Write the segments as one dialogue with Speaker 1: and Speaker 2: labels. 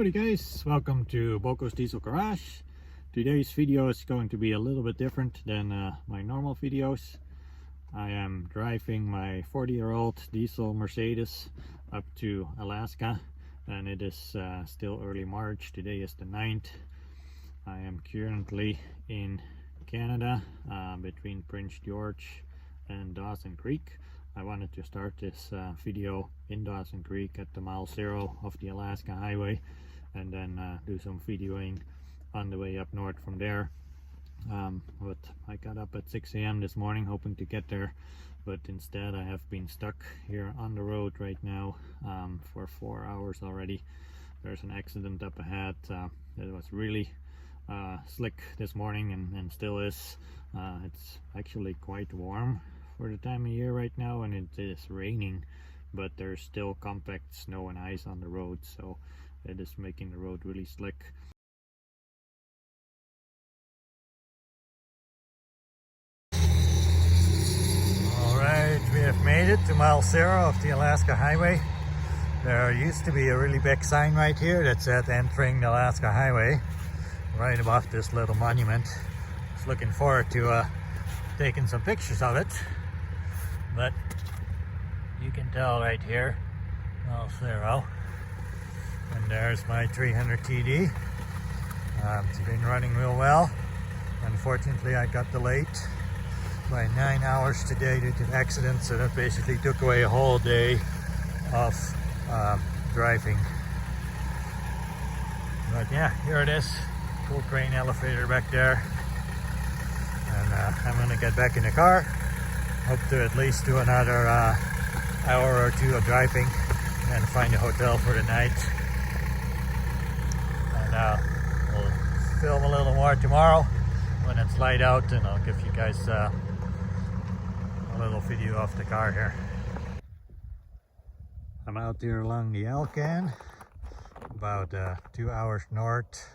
Speaker 1: Howdy guys, welcome to Boco's Diesel Garage. Today's video is going to be a little bit different than my normal videos. I am driving my 40-year-old diesel Mercedes up to Alaska, and it is still early March. Today is the 9th. I am currently in Canada, between Prince George and Dawson Creek. I wanted to start this video in Dawson Creek at the mile 0 of the Alaska Highway, and then do some videoing on the way up north from there. But I got up at 6 a.m. this morning hoping to get there, but instead I have been stuck here on the road right now for 4 hours already. There's an accident up ahead. It was really slick this morning and still is. It's actually quite warm for the time of year right now, and it is raining, but there's still compact snow and ice on the road, so it is making the road really slick. Alright, we have made it to mile 0 of the Alaska Highway. There used to be a really big sign right here that said entering the Alaska Highway, right above this little monument. I was looking forward to taking some pictures of it, but you can tell right here, mile 0. And there's my 300 TD. It's been running real well. Unfortunately, I got delayed by 9 hours today due to the accident, so that basically took away a whole day of driving. But yeah, here it is. Cool crane elevator back there. And I'm gonna get back in the car. Hope to at least do another hour or two of driving and find a hotel for the night. And we'll film a little more tomorrow when it's light out, and I'll give you guys a little video of the car here. I'm out here along the Yukon, about 2 hours north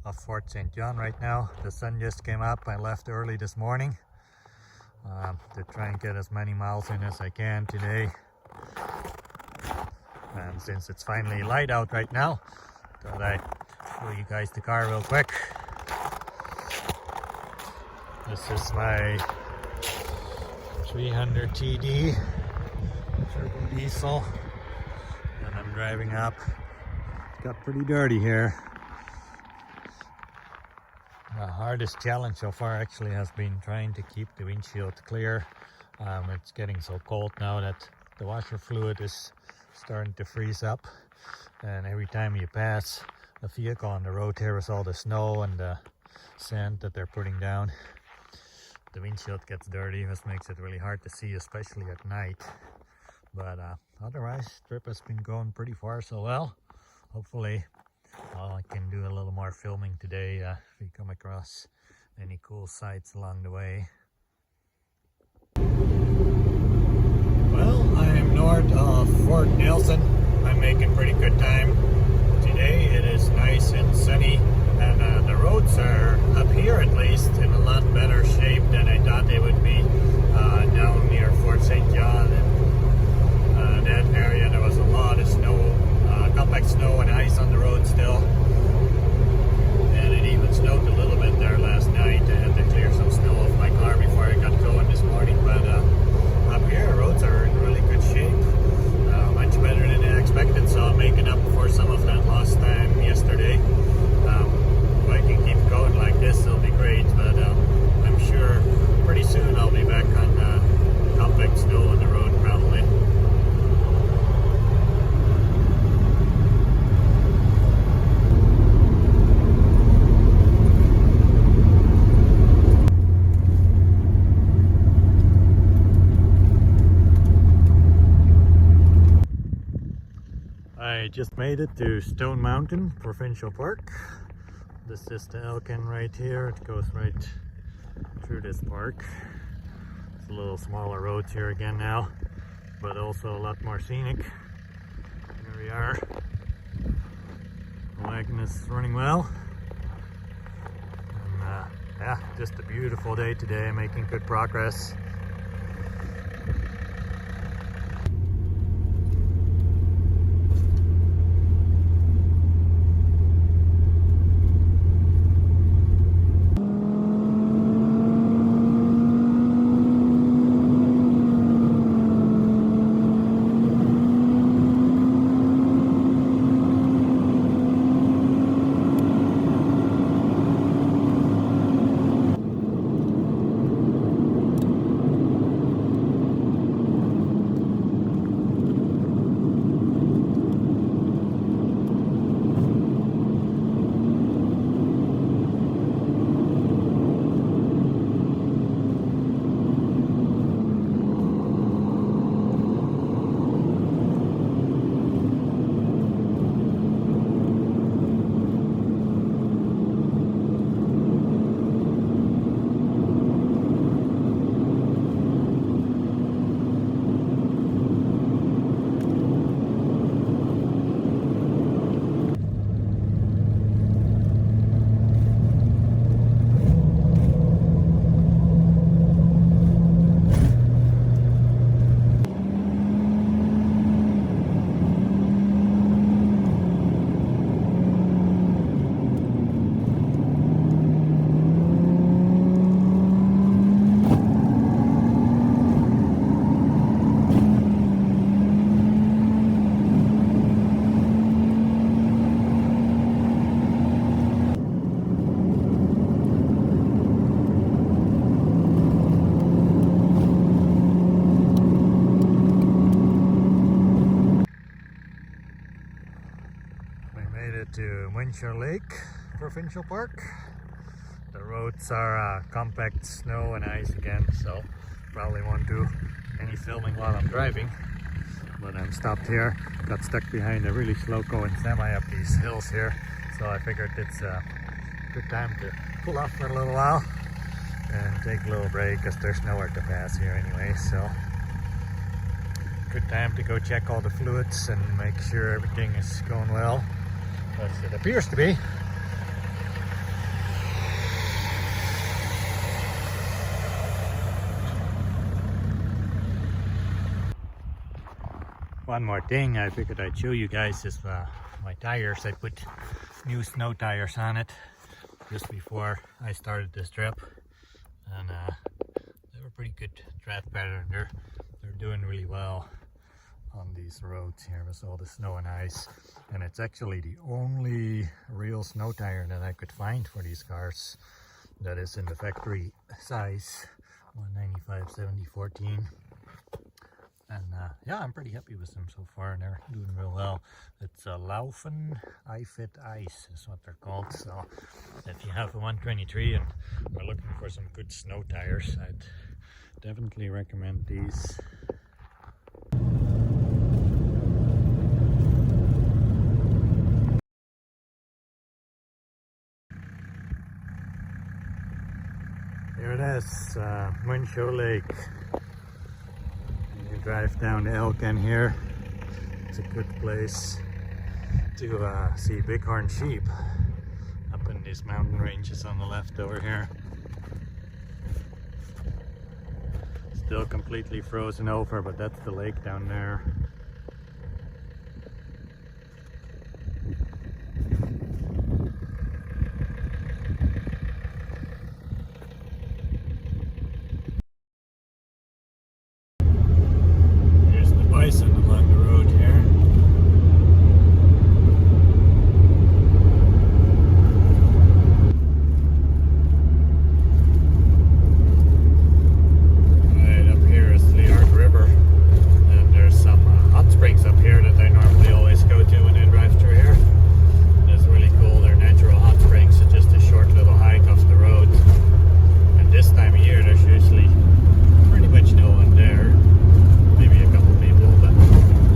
Speaker 1: of Fort St. John right now. The sun just came up. I left early this morning to try and get as many miles in as I can today. And since it's finally light out right now, thought I'd show you guys the car real quick. This is my 300 TD turbo diesel, and I'm driving up. It got pretty dirty here. The hardest challenge so far actually has been trying to keep the windshield clear. It's getting so cold now that the washer fluid is starting to freeze up, and every time you pass a vehicle on the road here with all the snow and the sand that they're putting down, the windshield gets dirty, which makes it really hard to see, especially at night. But otherwise, the trip has been going pretty far so well. Hopefully I can do a little more filming today if we come across any cool sights along the way. Well, I am north of Fort Nelson. I'm making pretty good time. Today it is nice and sunny, and the roads are, up here at least, in a lot better shape than I thought they would be down near Fort St. John and that area. There was a lot of snow, compact snow and ice on the road still, and it even snowed a little bit there last night. I had to clear some snow off my car before I got going this morning, but up here roads are in really good shape, much better than I expected, so I'm making up for some of that lost time yesterday. If I can keep going like this, it'll be great, but I'm sure pretty soon I'll be back on compact snow on the road probably. I just made it to Stone Mountain Provincial Park. This is the Elkin right here. It goes right through this park. It's a little smaller roads here again now, but also a lot more scenic. Here we are. The wagon is running well. And yeah, just a beautiful day today, making good progress. Winchell Lake Provincial Park. The roads are compact snow and ice again, so probably won't do any filming while I'm driving. But I'm stopped here, got stuck behind a really slow going semi up these hills here, so I figured it's a good time to pull off for a little while and take a little break because there's nowhere to pass here anyway. So good time to go check all the fluids and make sure everything is going well, as it appears to be. One more thing I figured I'd show you guys is my tires. I put new snow tires on it just before I started this trip, and they were pretty good draft pattern. They're doing really well on these roads here with all the snow and ice, and it's actually the only real snow tire that I could find for these cars that is in the factory size 195/70/14. And yeah, I'm pretty happy with them so far, and they're doing real well. It's a Laufen iFit Ice is what they're called. So if you have a 123 and are looking for some good snow tires, I'd definitely recommend these. Here it is, Winchell Lake. Drive down the Elkin here. It's a good place to see bighorn sheep up in these mountain ranges on the left over here. Still completely frozen over, but that's the lake down there. Bison along the road here. Right up here is the Art River, and there's some hot springs up here that I normally always go to when I drive through here. That's really cool. They're natural hot springs. It's just a short little hike off the road, and this time of year there's usually pretty much no one there. Maybe a couple people, but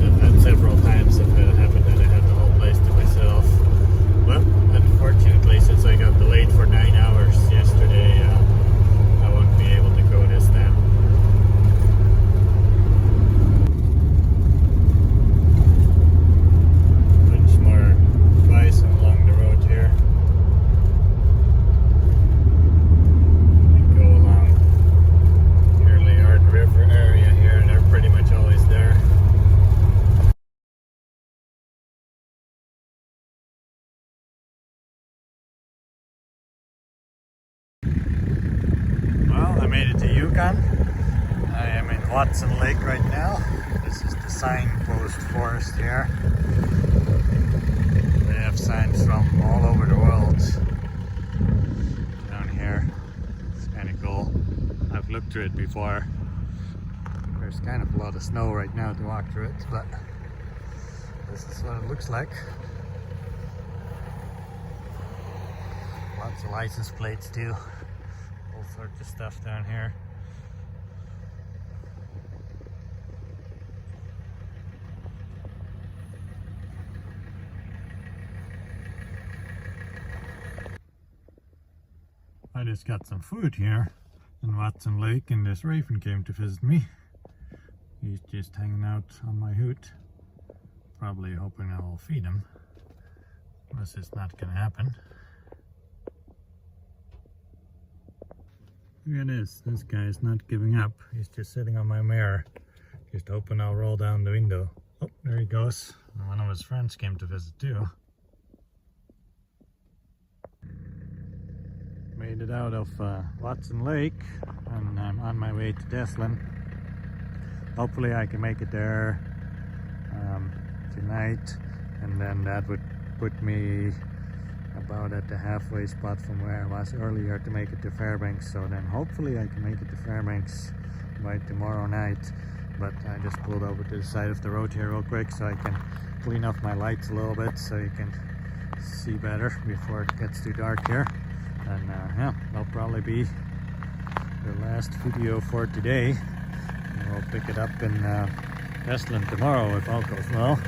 Speaker 1: I've had several times if it happened that I had the whole place to myself. But unfortunately, since I got delayed for 9 hours yesterday, I won't be able to go this time. Bunch more bison along the road here. We go along nearly Art River area here, and they're pretty much always there. Well, I made it to Yukon. I am in Watson Lake right now. This is the signpost forest here. They have signs from all over the world down here. It's kind of cool. I've looked through it before. There's kind of a lot of snow right now to walk through it, but this is what it looks like. Lots of license plates too. All sorts of stuff down here. I just got some food here in Watson Lake, and this raven came to visit me. He's just hanging out on my hoot, probably hoping I will feed him. This is not gonna happen. Look at this guy is not giving up. He's just sitting on my mirror, just hoping I'll roll down the window. Oh, there he goes. One of his friends came to visit too. Made it out of Watson Lake, and I'm on my way to Deslin. Hopefully I can make it there tonight, and then that would put me about at the halfway spot from where I was earlier to make it to Fairbanks. So then hopefully I can make it to Fairbanks by tomorrow night. But I just pulled over to the side of the road here real quick so I can clean off my lights a little bit so you can see better before it gets too dark here. And yeah, that'll probably be the last video for today. And we'll pick it up in Westland tomorrow if all goes well.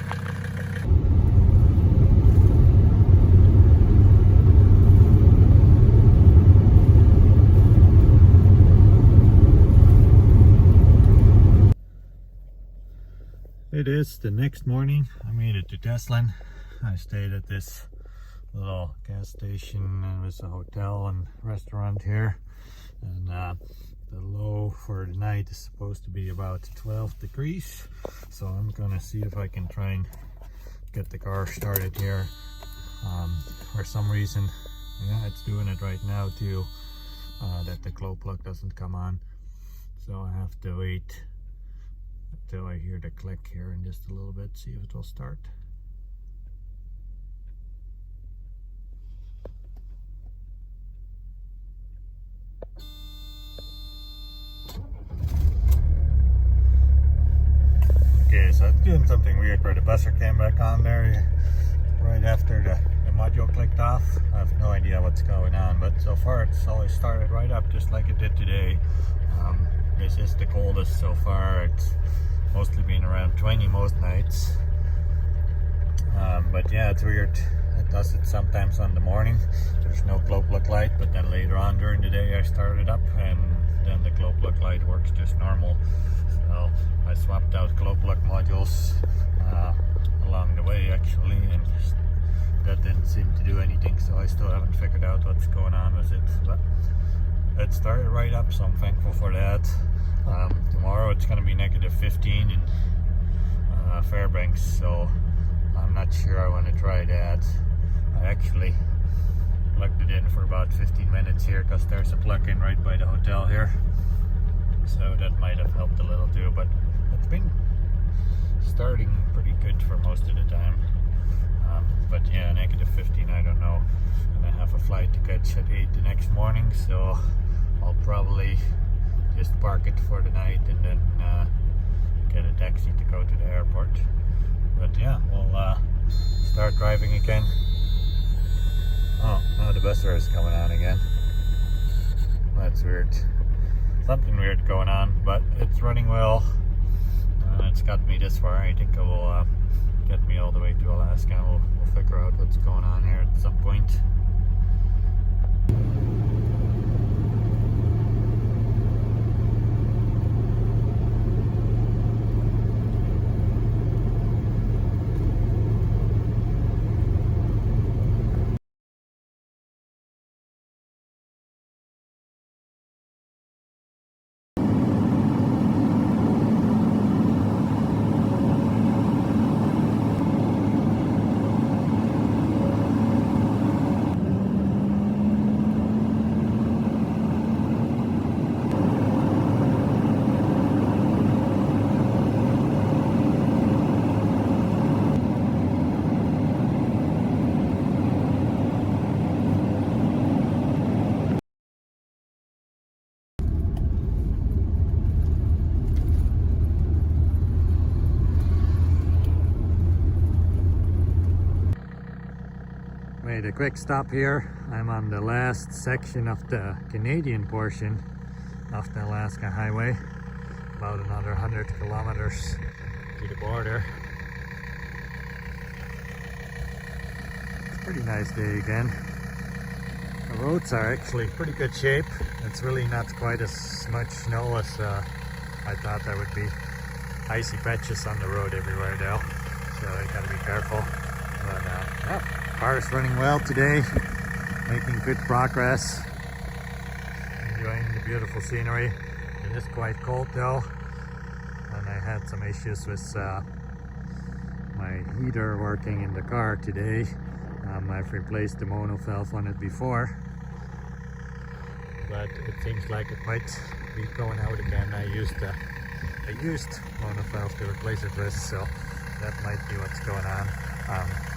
Speaker 1: It is the next morning. I made it to Teslin. I stayed at this little gas station and there's a hotel and restaurant here. And the low for the night is supposed to be about 12 degrees. So I'm gonna see if I can try and get the car started here. For some reason, yeah, it's doing it right now too, that the glow plug doesn't come on. So I have to wait until I hear the click here in just a little bit, see if it will start. Okay, so it's doing something weird where the buzzer came back on there right after the module clicked off. I have no idea what's going on, but so far it's always started right up just like it did today. This is the coldest so far. It's mostly been around 20 most nights. But yeah, it's weird. It does it sometimes on the morning. There's no glow plug light, but then later on during the day I started up and then the glow plug light works just normal. So I swapped out glow plug modules along the way actually, and that didn't seem to do anything, so I still haven't figured out what's going on with it. But it started right up, so I'm thankful for that. Tomorrow it's going to be -15 in Fairbanks, so I'm not sure I want to try that. I actually plugged it in for about 15 minutes here because there's a plug-in right by the hotel here, so that might have helped a little too, but it's been starting pretty good for most of the time. But yeah, -15, I don't know. And I have a flight to catch at 8 the next morning, so I'll probably just park it for the night and then get a taxi to go to the airport. But yeah, we'll start driving again. Oh, now the buzzer is coming on again. That's weird. Something weird going on, but it's running well. It's got me this far. I think it will get me all the way to Alaska, and we'll figure out what's going on here at some point. Made a quick stop here. I'm on the last section of the Canadian portion of the Alaska highway. About another 100 kilometers to the border. It's a pretty nice day again. The roads are actually pretty good shape. It's really not quite as much snow as I thought there would be. Icy patches on the road everywhere though, so you gotta be careful. But yeah, car is running well today, making good progress. Enjoying the beautiful scenery. It is quite cold though, and I had some issues with my heater working in the car today. I've replaced the mono valve on it before, but it seems like it might be going out again. I used mono valve to replace it with, so that might be what's going on.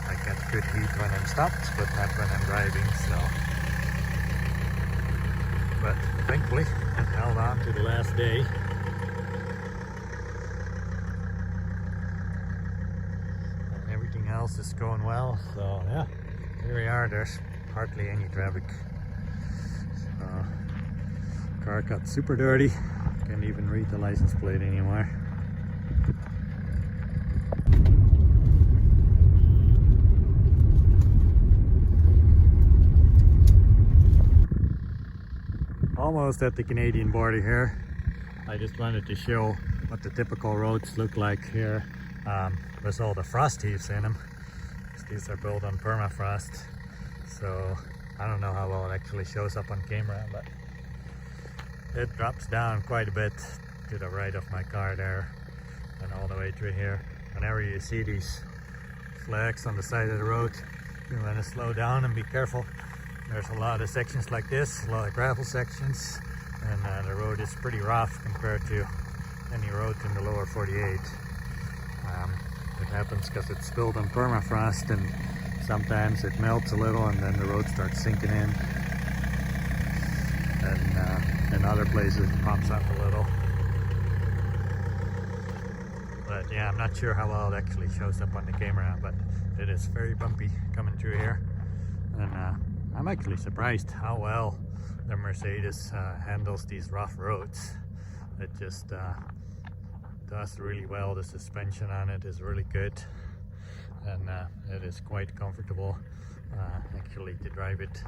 Speaker 1: I get good heat when I'm stopped, but not when I'm driving, so. But thankfully, I held on to the last day. And everything else is going well, so yeah. Here we are, there's hardly any traffic. Car got super dirty, can't even read the license plate anymore. Almost at the Canadian border here. I just wanted to show what the typical roads look like here with all the frost heaves in them. These are built on permafrost, so I don't know how well it actually shows up on camera, but it drops down quite a bit to the right of my car there and all the way through here. Whenever you see these flags on the side of the road, you want to slow down and be careful. There's a lot of sections like this, a lot of gravel sections, and the road is pretty rough compared to any roads in the lower 48. It happens because it's built on permafrost, and sometimes it melts a little and then the road starts sinking in. And in other places it pops up a little. But yeah, I'm not sure how well it actually shows up on the camera, but it is very bumpy coming through here. And I'm actually surprised how well the Mercedes handles these rough roads. It just does really well. The suspension on it is really good, and it is quite comfortable actually to drive it.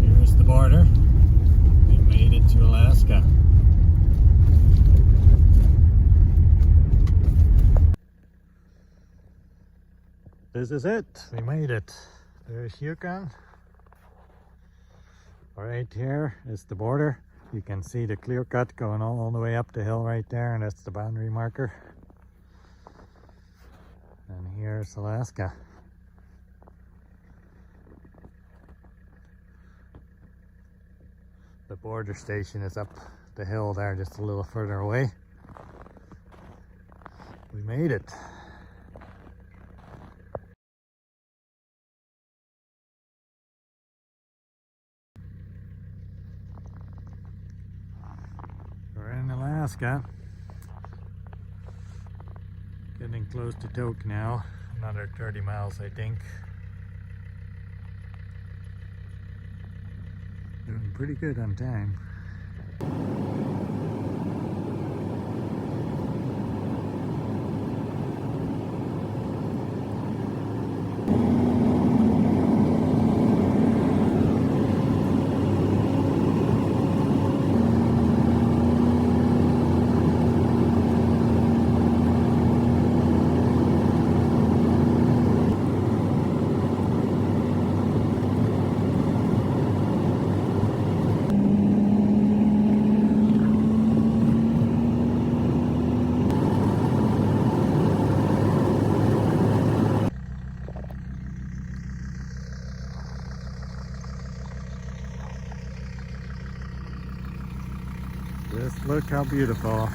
Speaker 1: Here's the border. We made it to Alaska. This is it. We made it. There's Yukon. Right here is the border. You can see the clear cut going all the way up the hill right there, and that's the boundary marker. And here's Alaska. The border station is up the hill there, just a little further away. We made it. We're in Alaska. Getting close to Tok now. Another 30 miles, I think. Doing pretty good on time. Just look how beautiful.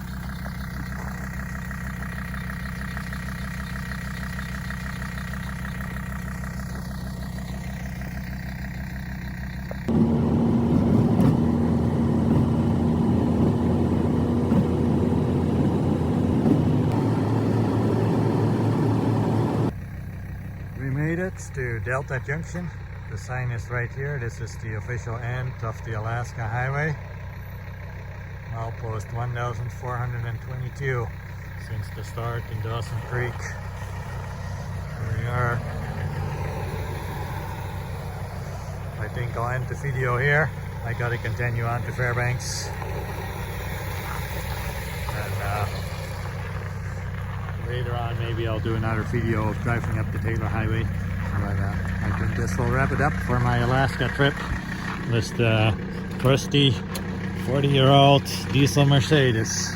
Speaker 1: We made it to Delta Junction. The sign is right here. This is the official end of the Alaska Highway. Milepost 1422 since the start in Dawson Creek. Here we are. I think I'll end the video here. I gotta continue on to Fairbanks. And later on maybe I'll do another video of driving up the Taylor Highway. But I think this will wrap it up for my Alaska trip. With the trusty 40-year-old diesel Mercedes.